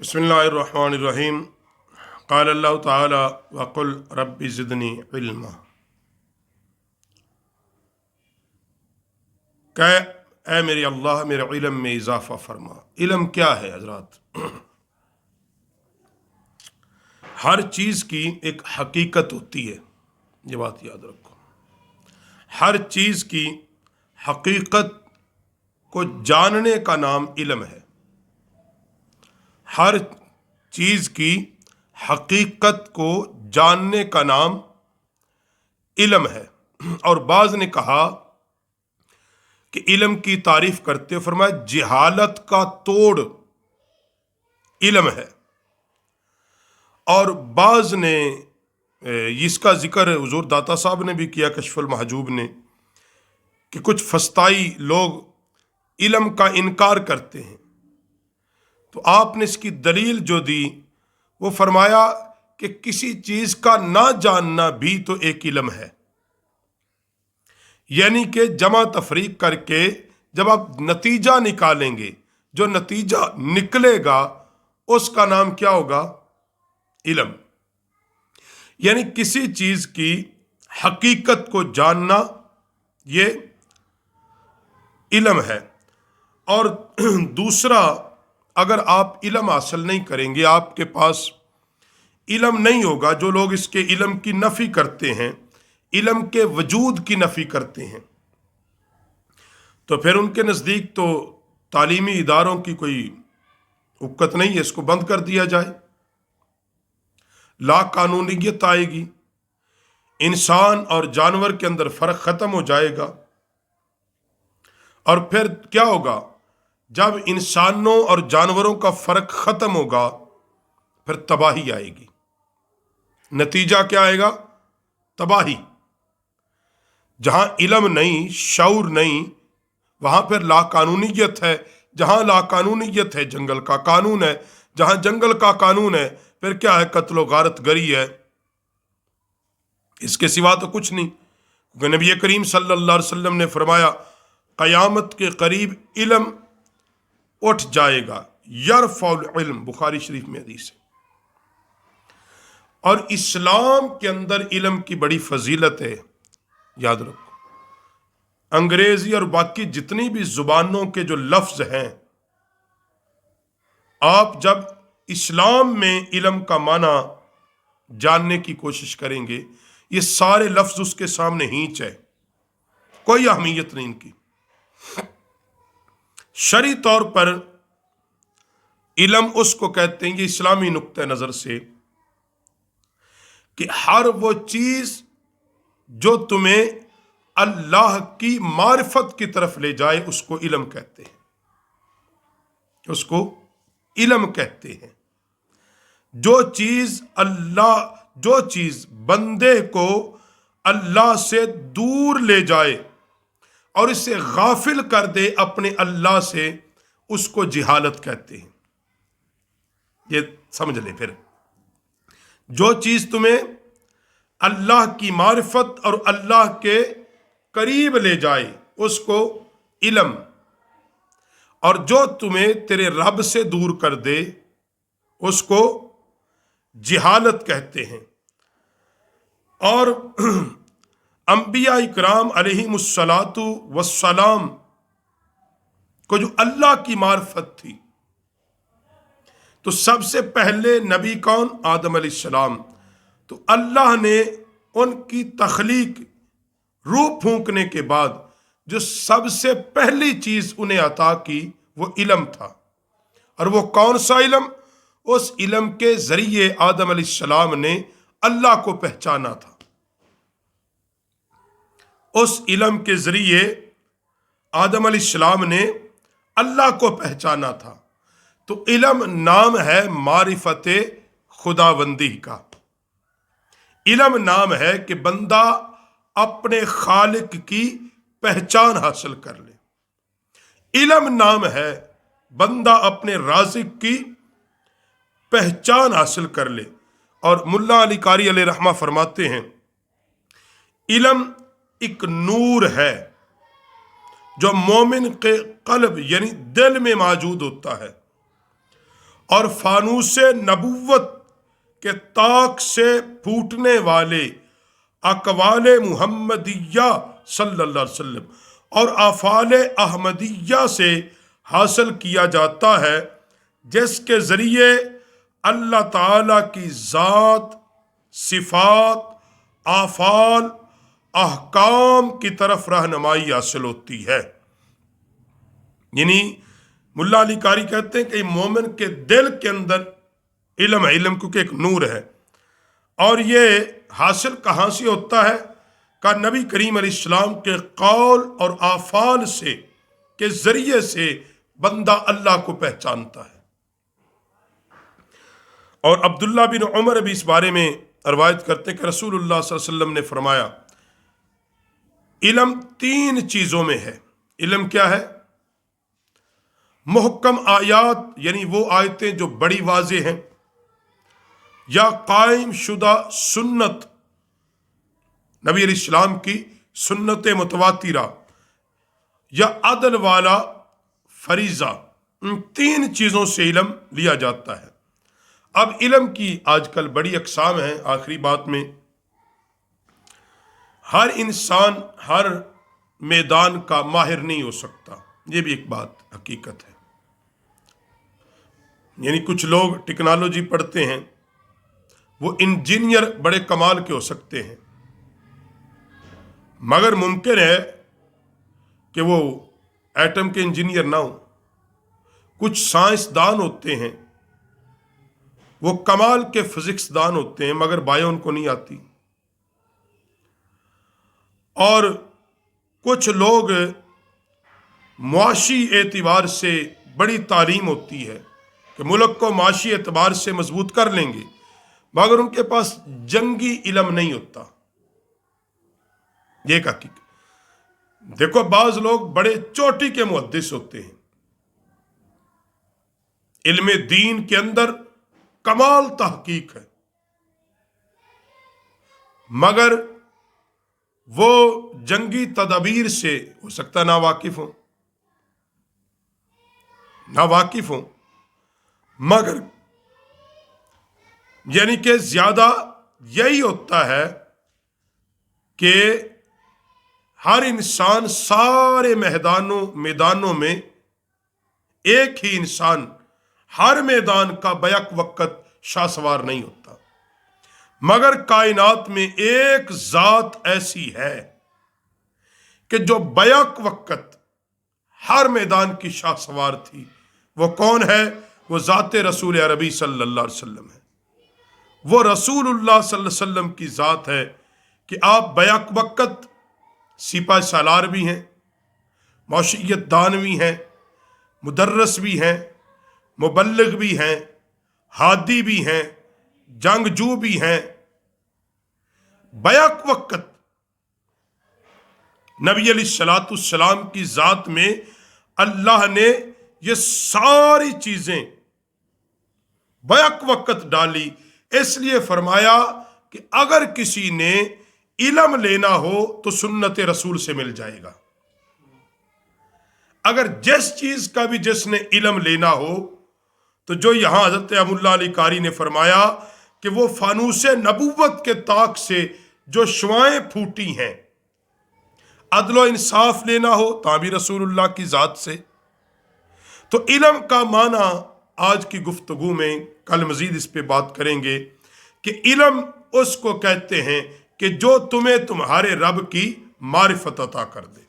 बिस्मिल्लाहिर्रहमानिर्रहीम। क़ाल अल्लाह ताला वक़ुल रब्बि ज़िदनी इल्मा। कह ए मेरे अल्लाह मेरे इल्म में इजाफ़ा फरमा। इल्म क्या है हजरात? हर चीज़ की एक हकीकत होती है, ये बात याद रखो। हर चीज़ की हकीकत को जानने का नाम इल्म है। हर चीज़ की हकीकत को जानने का नाम इल्म है। और बाज़ ने कहा कि इल्म की तारीफ करते हुए फरमाया जहालत का तोड़ इल्म है। और बाज़ ने इसका जिक्र हुजूर दाता साहब ने भी किया, कश्फुल महजूब ने, कि कुछ फस्ताई लोग इल्म का इनकार करते हैं। तो आपने इसकी दलील जो दी वो फरमाया कि किसी चीज का ना जानना भी तो एक इल्म है। यानी कि जमा तफरीक करके जब आप नतीजा निकालेंगे, जो नतीजा निकलेगा उसका नाम क्या होगा? इल्म। यानी किसी चीज की हकीकत को जानना ये इल्म है। और दूसरा, अगर आप इल्म हासिल नहीं करेंगे, आपके पास इल्म नहीं होगा, जो लोग इसके इल्म की नफी करते हैं, इल्म के वजूद की नफी करते हैं, तो फिर उनके नज़दीक तो तालीमी इदारों की कोई उक्कत नहीं है, इसको बंद कर दिया जाए। ला कानूनियत आएगी, इंसान और जानवर के अंदर फर्क खत्म हो जाएगा। और फिर क्या होगा? जब इंसानों और जानवरों का फर्क खत्म होगा फिर तबाही आएगी। नतीजा क्या आएगा? तबाही। जहां इल्म नहीं, शऊर नहीं, वहां फिर लाकानूनियत है। जहां लाकानूनियत है जंगल का कानून है, जहां जंगल का कानून है फिर क्या है? कत्ल गारत गरी है। इसके सिवा तो कुछ नहीं। क्योंकि नबी करीम सल्लल्लाहु अलैहि वसल्लम ने फरमाया क़यामत के करीब इल्म उठ जाएगा। यरफ़उल इल्म, बुखारी शरीफ में हदीस है। और इस्लाम के अंदर इल्म की बड़ी फजीलत है, याद रखो। अंग्रेजी और बाकी जितनी भी जुबानों के जो लफ्ज हैं, आप जब इस्लाम में इल्म का माना जानने की कोशिश करेंगे, ये सारे लफ्ज उसके सामने हींच है, कोई अहमियत नहीं इनकी। शरई तौर पर इल्म उसको कहते हैं, ये इस्लामी नुक्ते नजर से, कि हर वो चीज जो तुम्हें अल्लाह की मारिफत की तरफ ले जाए उसको इल्म कहते हैं, उसको इल्म कहते हैं। जो चीज बंदे को अल्लाह से दूर ले जाए और इसे गाफिल कर दे अपने अल्लाह से, उसको जिहालत कहते हैं। ये समझ ले। फिर जो चीज तुम्हें अल्लाह की मारिफत और अल्लाह के करीब ले जाए उसको इल्म, और जो तुम्हें तेरे रब से दूर कर दे उसको जिहालत कहते हैं। और अंबिया इकराम अलैहिमुस्सलातु वस्सलाम को जो अल्लाह की मारिफत थी, तो सबसे पहले नबी कौन? आदम अलैहिस्सलाम। तो अल्लाह ने उनकी तख्लीक, रूह फूंकने के बाद जो सबसे पहली चीज उन्हें अता की वो इल्म था। और वो कौन सा इल्म? उस इल्म के जरिए आदम अलैहिस्सलाम ने अल्लाह को पहचाना था। उस इल्म के जरिए आदम अलैहिस्सलाम ने अल्लाह को पहचाना था। तो इल्म नाम है मारिफत खुदाबंदी का। इल्म नाम है कि बंदा अपने खालिक की पहचान हासिल कर ले। इल्म नाम है बंदा अपने राज़िक की पहचान हासिल कर ले। और मुल्ला अली कारी अलैहि रहमा फरमाते हैं, इल्म एक नूर है जो मोमिन के कल्ब यानी दिल में मौजूद होता है, اور फानूस नबुव्वत के ताक से फूटने वाले अकवाल मुहम्मदिया सल्लल्लाहु अलैहि वसल्लम और अफ़ाल अहमदिया से हासिल किया जाता है, जिसके ज़रिए अल्लाह ताला की ज़ात, सिफ़ात, आफ़ाल, अहकाम की तरफ रहनुमाई हासिल होती है। यानी मुल्ला अली कारी कहते हैं कि मोमिन के दिल के अंदर इल्म है, इल्म क्योंकि एक नूर है, और ये हासिल कहाँ से होता है? का नबी करीम अलैहिस्सलाम के कौल और आफाल से के जरिए से बंदा अल्लाह को पहचानता है। और अब्दुल्ला बिन उमर भी इस बारे में रवायत करते हैं कि रसूलुल्लाह सल्लल्लाहु अलैहि वसल्लम ने फरमाया, इल्म 3 चीजों में है। इल्म क्या है? मुहक्कम आयात, यानी वो आयतें जो बड़ी वाज़ेह हैं, या कायम शुदा सुन्नत, नबी अलैहिस्सलाम की सुन्नत मुतवातिरा, या अदल वाला फरीजा। इन 3 चीजों से इल्म लिया जाता है। अब इल्म की आजकल बड़ी अकसाम है। आखिरी बात में, हर इंसान हर मैदान का माहिर नहीं हो सकता, ये भी एक बात हकीकत है। यानी कुछ लोग टेक्नोलॉजी पढ़ते हैं, वो इंजीनियर बड़े कमाल के हो सकते हैं, मगर मुमकिन है कि वो एटम के इंजीनियर ना हो। कुछ साइंसदान होते हैं, वो कमाल के फिजिक्स दान होते हैं, मगर बायो उनको नहीं आती। और कुछ लोग मुआशी एतबार से बड़ी तालीम होती है कि मुल्क को माशी एतबार से मजबूत कर लेंगे, मगर उनके पास जंगी इल्म नहीं होता। ये हकीकत। देखो, बाज लोग बड़े चोटी के मुहद्दिस होते हैं, इल्म दीन के अंदर कमाल तहकीक है, मगर वो जंगी तदबीर से हो सकता ना वाकिफ हो, मगर यानी कि ज्यादा यही होता है कि हर इंसान सारे मैदानों में एक ही इंसान हर मैदान का बैक वक्त शाहसवार नहीं होता, मगर कायनात में एक जात ऐसी है कि जो बैक वक्त हर मैदान की शाहसवार थी। वो कौन है? वो ज़ात रसूल अरबी सल्लल्लाहु अलैहि वसल्लम है। वो रसूलुल्लाह सल्लल्लाहु अलैहि वसल्लम की ज़ात है कि आप बैक वक्त सिपा सालार भी हैं, मौशियत दान भी हैं, मुदर्रस भी हैं, मुबल्लिग भी हैं, हादी भी हैं, जंगजू भी हैं। बैक वक्त नबी अलैहिस्सलाम की ज़ात में अल्लाह ने ये सारी चीजें बैक वक्त डाली। इसलिए फरमाया कि अगर किसी ने इल्म लेना हो तो सुन्नत रसूल से मिल जाएगा। अगर जिस चीज का भी जिसने इल्म लेना हो, तो जो यहां हजरत मुल्ला अली कारी ने फरमाया कि वो फानूस नबुव्वत के ताक से जो शुआएं फूटी हैं, अदलो इंसाफ लेना हो ताबी रसूलुल्लाह की जात से। तो इल्म का माना आज की गुफ्तगू में, कल मजीद इस पे बात करेंगे कि इल्म उसको कहते हैं कि जो तुम्हें तुम्हारे रब की मारिफत अता कर दे।